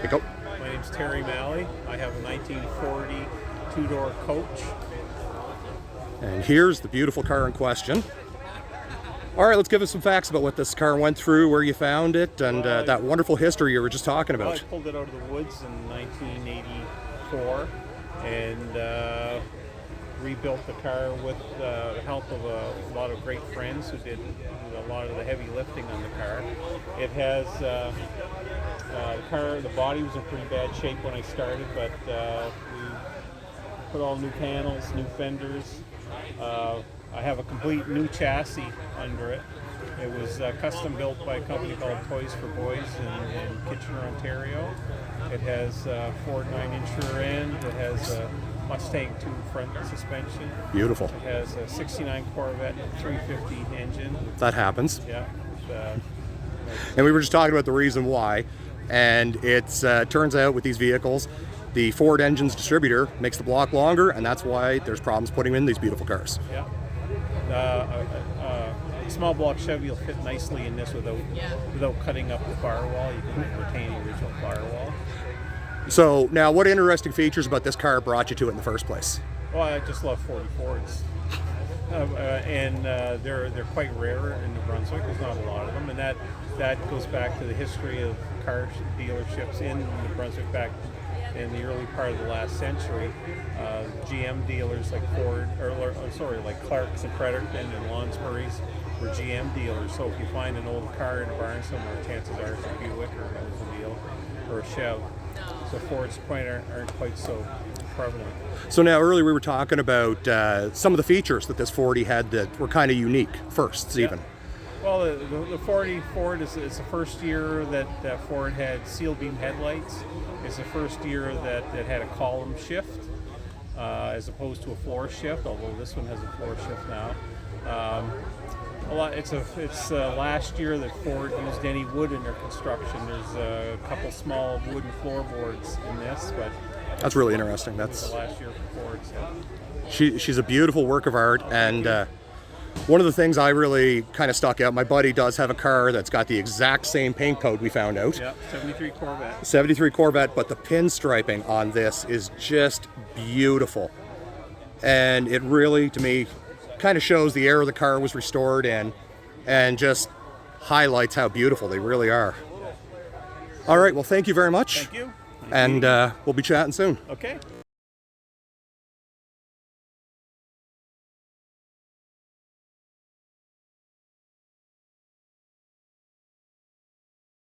Okay, go. My name's Terry Malley. I have a 1940 two-door coach. And here's the beautiful car in question. All right, let's give us some facts about what this car went through, where you found it, and that wonderful history you were just talking about. I pulled it out of the woods in 1984 and rebuilt the car with the help of a lot of great friends who did a lot of the heavy lifting on the car. It has the body was in pretty bad shape when I started, but we put all new panels, new fenders. I have a complete new chassis under it. It was custom built by a company called Toys for Boys in Kitchener, Ontario. It has Ford 9-inch rear end. It has a Mustang 2 front suspension. Beautiful. It has a 69 Corvette 350 engine. That happens. Yeah. And we were just talking about the reason why. And it turns out with these vehicles, the Ford Engines distributor makes the block longer, and that's why there's problems putting in these beautiful cars. Yeah. Small block Chevy will fit nicely in this without cutting up the firewall. You can retain the original firewall. So now, what interesting features about this car brought you to it in the first place? Well, I just love 40 Fords. And they're quite rare in New Brunswick. There's not a lot of them, and that goes back to the history of car dealerships in New Brunswick back in the early part of the last century. GM dealers like like Clark's and Fredericton and Lonsbury's were GM dealers. So if you find an old car in a barn somewhere, chances are it's a Buick or an Oldsmobile or a Chev. So Fords aren't quite so prevalent. So now earlier we were talking about some of the features that this 40 had that were kind of unique, firsts even. Well, the 40 Ford is the first year that Ford had seal beam headlights. It's the first year that it had a column shift as opposed to a floor shift, although this one has a floor shift now. It's last year that Ford used any wood in their construction. There's a couple small wooden floorboards in this, but that's really interesting. That's the last year for Ford. So. She's a beautiful work of art, and one of the things I really kind of stuck out, my buddy does have a car that's got the exact same paint code we found out. Yeah, 73 Corvette. 73 Corvette, but the pinstriping on this is just beautiful. And it really, to me, kind of shows the era the car was restored in and just highlights how beautiful they really are. All right, well, thank you very much. Thank you. And we'll be chatting soon. Okay.